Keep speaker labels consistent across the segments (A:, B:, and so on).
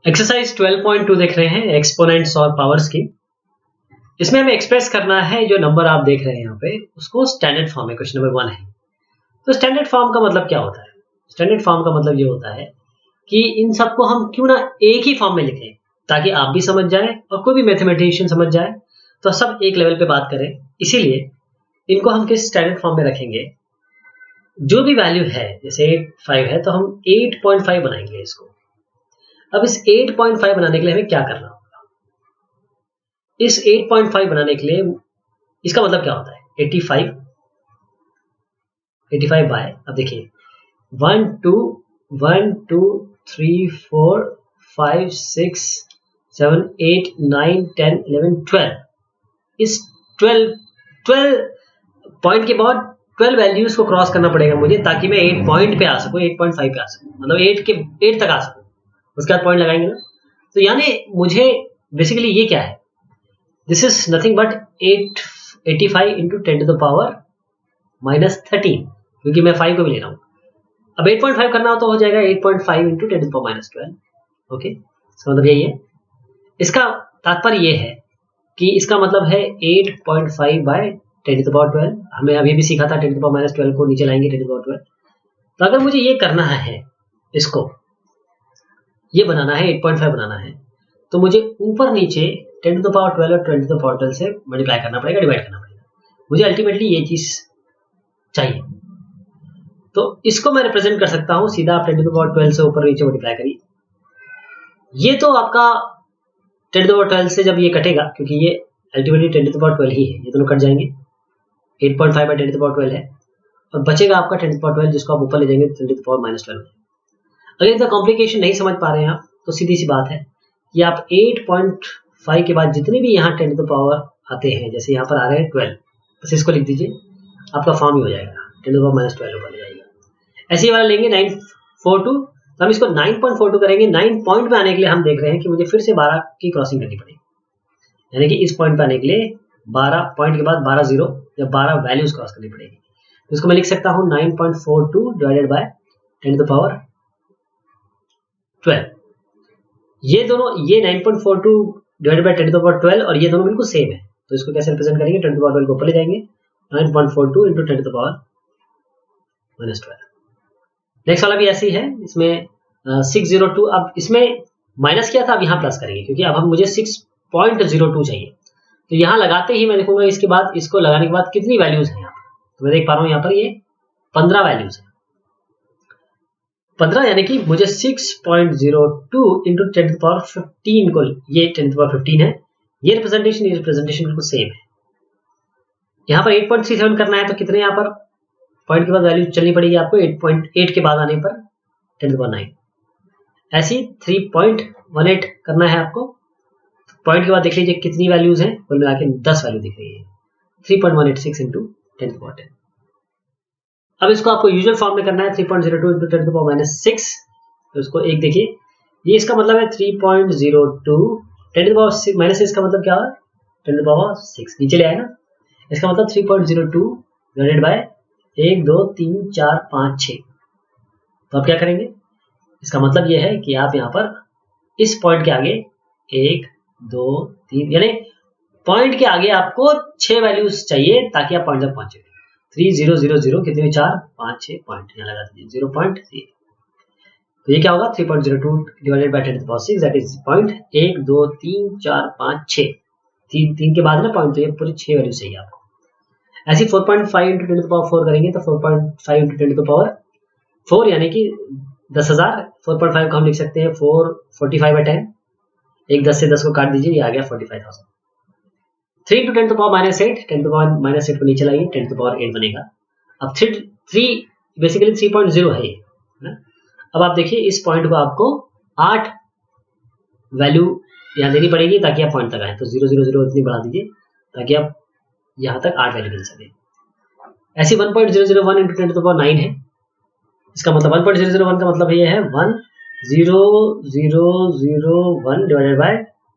A: Exercise 12.2 देख रहे हैं, एक्सपोनेंट्स और पावर्स की। इसमें हमें एक्सप्रेस करना है जो नंबर आप देख रहे हैं यहाँ पे, उसको स्टैंडर्ड फॉर्म में। क्वेश्चन नंबर 1 है। तो स्टैंडर्ड फॉर्म का मतलब क्या होता है? स्टैंडर्ड फॉर्म का मतलब ये होता है कि इन सबको हम क्यों ना एक ही फॉर्म में लिखें, ताकि आप भी समझ जाए और कोई भी मैथमेटिशियन समझ जाए, तो सब एक लेवल पे बात करें। इसीलिए इनको हम किस स्टैंडर्ड फॉर्म में रखेंगे, जो भी वैल्यू है, जैसे 5 है तो हम 8.5 बनाएंगे इसको। अब इस 8.5 बनाने के लिए हमें क्या करना होगा? इस 8.5 बनाने के लिए इसका मतलब क्या होता है? 85 बाय, अब देखिए 1 2 1 2 3 4 5 6 7 8 9 10 11 12। इस 12 पॉइंट के बाद 12 वैल्यूज को क्रॉस करना पड़ेगा मुझे, ताकि मैं 8 पॉइंट पे आ सकूं, 8.5 पे आ सकूं, मतलब 8 तक आ सकूं। उसके बाद पॉइंट लगाएंगे ना, तो यानी मुझे बेसिकली ये क्या है, this is nothing but 85 into 10 to the power -13, क्योंकि मैं 5 को भी ले रहा हूं। अब 8.5 करना हो तो हो जाएगा 8.5 into 10 to the power -12। Okay, इसका मतलब यही है। इसका तात्पर्य ये है कि इसका मतलब है 8.5 बाय 10 टू द पावर 12। हमें अभी भी सीखा था 10 टू द पावर -12 को नीचे लाएंगे 10 टू द पावर 12। तो अगर मुझे ये करना है, इसको ये बनाना है, 8.5 बनाना है, तो मुझे ऊपर नीचे 10 टू द पावर 12 और 20 टू द पावर 12 से मल्टीप्लाई करना पड़ेगा, डिवाइड करना पड़ेगा। मुझे अल्टीमेटली ये चीज चाहिए। तो इसको मैं रिप्रेजेंट कर सकता हूं सीधा, आप 10 टू द पावर 12 से ऊपर नीचे मल्टीप्लाई करिए। ये तो आपका 10 टू द पावर 12 से जब ये कटेगा, क्योंकि ये अल्टीमेटली 10 टू द पावर 12 ही है, ये दोनों कट जाएंगे। 8.5 बाय 10 टू द पावर 12 है, और बचेगा आपका 10 टू द पावर 12, जिसको आप ऊपर ले जाएंगे 10 टू द पावर -12। अगर इतना कॉम्प्लिकेशन नहीं समझ पा रहे हैं आप, तो सीधी सी बात है कि आप 8.5 के बाद जितने भी यहाँ 10 टू द पावर आते हैं, जैसे यहाँ पर आ रहे हैं 12, बस इसको लिख दीजिए, आपका फॉर्म ही हो जाएगा, 10 टू द पावर -12 ऊपर ले जाएगा। ऐसे ही वाला लेंगे 942, तो हम इसको 9.42 करेंगे। 9 पॉइंट पे आने के लिए हम देख रहे हैं कि मुझे फिर से 12 की क्रॉसिंग करनी पड़ेगी, यानी कि इस पॉइंट पे आने के लिए 12 पॉइंट के बाद 12 जीरो या 12 वैल्यूज क्रॉस करनी पड़ेगी। तो इसको मैं लिख सकता हूँ 9.42 divided by 10 to the power 12। ये दोनों, ये 9.42 divided by 10 to the power 12 और ये दोनों बिल्कुल सेम है, तो इसको कैसे रिप्रेजेंट करेंगे? 10 टू द पावर 12 को ऊपर ले जाएंगे, 9.42 into 10 to the power -12। Next वाला भी ऐसे ही है, इसमें 602। अब इसमें माइनस किया था, अब यहाँ प्लस करेंगे, क्योंकि अब हम मुझे 6.02 चाहिए। तो यहाँ लगाते ही मैं देखूंगा इसके बाद, इसको लगाने के बाद कितनी वैल्यूज है यहाँ पर। तो मैं देख पा रहा हूँ यहाँ पर ये 15 वैल्यूज है। 15 यानी कि मुझे 6.02 इंटू 10 टू द पावर 15 को, ये 10 टू द पावर 15 है, ये रिप्रेजेंटेशन बिल्कुल सेम है। यहाँ पर 8.37 करना है, तो कितने यहाँ पर पॉइंट के बाद वैल्यू चलनी पड़ेगी आपको? 8.8 के बाद आने पर 10 टू द पावर 9। ऐसी 3.18 करना है आपको, पॉइंट के बाद देख लीजिए कितनी वैल्यूज हैं, कुल मिला के 10 वैल्यू दिख रही है। 3.186 इंटू 10 टू द पावर 10। अब इसको आपको यूजुअल फॉर्म में करना है, 3.02 इंटू 10 टू द पावर -6। तो इसको एक देखिए, ये इसका मतलब है 3.02 10 टू द पावर -6 का मतलब क्या है? 10 टू द पावर 6 नीचे ले आए ना, इसका मतलब 3.02 डिवाइडेड बाय 1 2 3 4 5 6। तो आप क्या करेंगे? इसका मतलब ये है कि आप यहाँ पर इस पॉइंट के आगे 1 2 3, यानी पॉइंट के आगे आपको 6 वैल्यूज चाहिए, ताकि आप पॉइंट तक पहुंचे। 3 0 0 0 कितने, 4 5 6 पॉइंट यहाँ लगा दीजिए, 0.3। तो ये क्या होगा? 3.02 divided by 10 to the power 6, that is point 1 2 3 4 5 6। 3 के बाद ना पॉइंट, तो ये पूरी 6 वैल्यू चाहिए आपको। ऐसे 4.5 इंटू 10 टू द पावर 4 करेंगे, तो 4.5 इंटू 10 टू द पावर 4 यानी कि 10,000। 4.5 को हम लिख सकते हैं 445 बाय 10, एक 10 से 10 को काट दीजिए, ये आ गया 45,000। 3 into 10 to the power -8, 10 to the power -8 को नीचे लाइए, 10 टू द पावर 8 बनेगा। अब 3 बेसिकली 3.0 है ये ना। अब आप देखिए इस पॉइंट को आपको 8 वैल्यू यहाँ देनी पड़ेगी, ताकि आप पॉइंट तक आए। तो 0 0 0 इतनी बढ़ा दीजिए, ताकि आप यहाँ तक 8 वैल्यू मिल सके। ऐसी 1.001 इंटू 10 टू द पावर 9 है। इसका मतलब 1.001 का मतलब ये है 1 0 0 0 1 divided by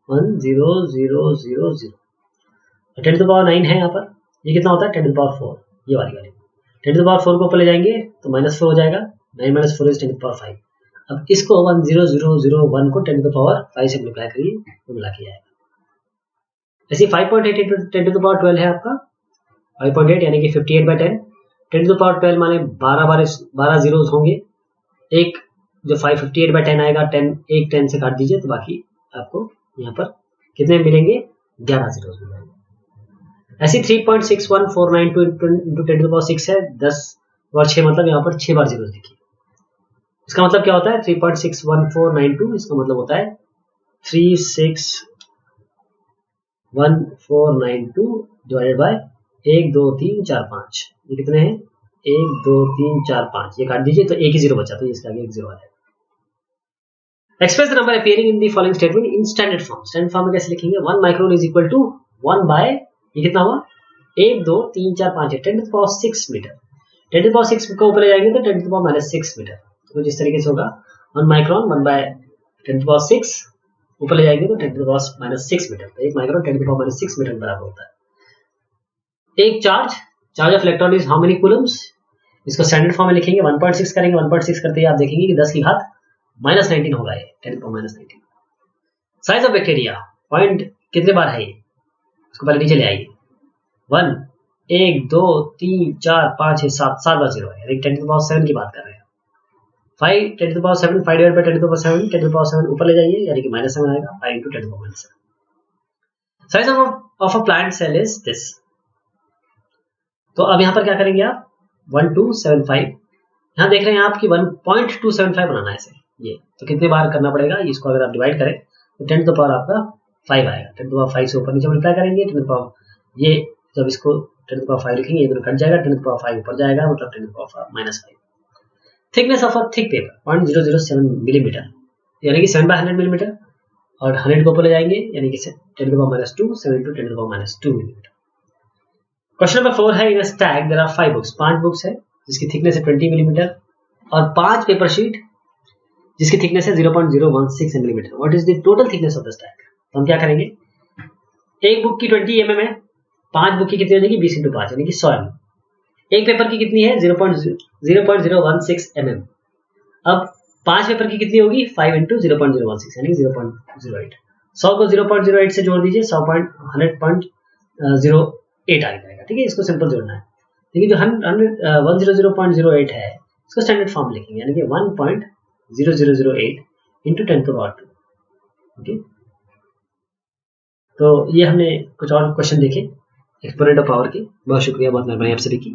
A: 1 0 0 0 0। 10 to the power 9 है यहाँ पर, ये कितना होता है? 10 टू द पावर 4, ये वाली 10 टू द पावर 4 को ऊपर ले जाएंगे तो -4 हो जाएगा, 9 - 4 इज 10 टू द पावर 5। अब इसको 10001 को 10 टू द पावर 5 से मल्टीप्लाई करिए तो मिला के आएगा। ऐसे 5.8 इंटू 10 टू द पावर 12 है आपका 5.8 यानी कि 58/10। 10 टू द पावर 12 माने 12 जीरोस होंगे। एक जो 558/10 आएगा 10 एक 10 से काट दीजिए तो बाकी आपको यहाँ पर कितने मिलेंगे 11 जीरोस मिलेंगे। ऐसी 3.61492 इंटू 10 टू द पावर 6 है 10 और 6 मतलब यहाँ पर 6 बार जीरोस देखिए। इसका मतलब क्या होता है 3.61492 इसका मतलब होता है 3611492 डिवाइडेड बाय 1 2 3 4 5। ये कितने हैं 1 2 3 4 5। ये काट दीजिए तो एक ही जीरो बचा तो इसका आगे एक जीरो आएगा। Express the number appearing in the following statement in standard form. Standard form में कैसे लिखेंगे 1 micron is equal to 1 by ये कितना हुआ 1 2 3 4 5 है 10 to the power 6 metre. 10 to the power 6 को ऊपर ले जाएंगे तो 10 टू द पावर -6 मीटर। तो जिस तरीके से होगा 1 micron 1 by 10 to the power 6 ऊपर ले जाएंगे तो 10 टू द पावर -6 मीटर। तो 1 micron 10 to the power -6 metre बराबर होता है। एक charge of electron is how many coulombs. इसको स्टैंडर्ड फॉर्म में लिखेंगे 1.6 करेंगे 1.6 करते ही आप देखेंगे कि 10 की घात -19 होगा ये 10 to the power -19। Size of bacteria point कितने बार है ये इसको पहले नीचे ले आइए 1 1 2 3 4 5 6 7 बार जीरो है यानी 10 टू द पावर 7 की बात कर रहे हैं। 5 10 to the power 7 5 divided by 10 to the power 7 10 to the power 7 ऊपर ले जाइए यानी कि -7 आएगा 5 into 10 to the power -7। Size of a plant cell is this. तो अब यहाँ पर क्या करेंगे आप 1275 यहाँ देख रहे हैं आप कि 1.275 बनाना है इसे ये तो कितने बार करना पड़ेगा इसको अगर आप डिवाइड करें तो 10 टू द पावर आपका 5 आएगा। 10 टू द पावर 5 से ऊपर नीचे मल्टीप्लाई करेंगे 10 टू द पावर ये जब इसको 10 टू द पावर 5 लिखेंगे ये दोनों कट जाएगा 10 टू द पावर 5 ऊपर जाएगा मतलब 10 to the power -5। Thickness of a thick paper 0.007 millimetre यानी कि 7/100 मिलीमीटर और 100 को ऊपर ले जाएंगे यानी कि 10 to the power -2 7 into 10 to the power -2 मिलीमीटर। क्वेश्चन नंबर 4 है in stack there are 5 books 5 books है जिसकी थिकनेस है 20 मिलीमीटर और 5 पेपर शीट जिसकी थिकनेस है 0.016 millimetre. What is the total thickness of the stack. तो हम क्या करेंगे एक बुक की 20 mm है 5 बुक की कितनी हो जाएगी 20 into 5 यानी कि 100 mm। एक पेपर की कितनी है 0.016 mm। अब 5 पेपर की कितनी होगी 5 into 0.016 यानी 0.08। 100 को 0.08 से जोड़ दीजिए 100.08 आ जाएगा। ठीक है इसको सिंपल जोड़ना है लेकिन जो 100.08 है इसको स्टैंडर्ड फॉर्म लिखेंगे यानी कि 1.0008 into 10 to the power 2। Okay तो ये हमने कुछ और क्वेश्चन देखे एक्सपोनेंट ऑफ पावर के। बहुत शुक्रिया बहुत मेहरबानी आप सभी की।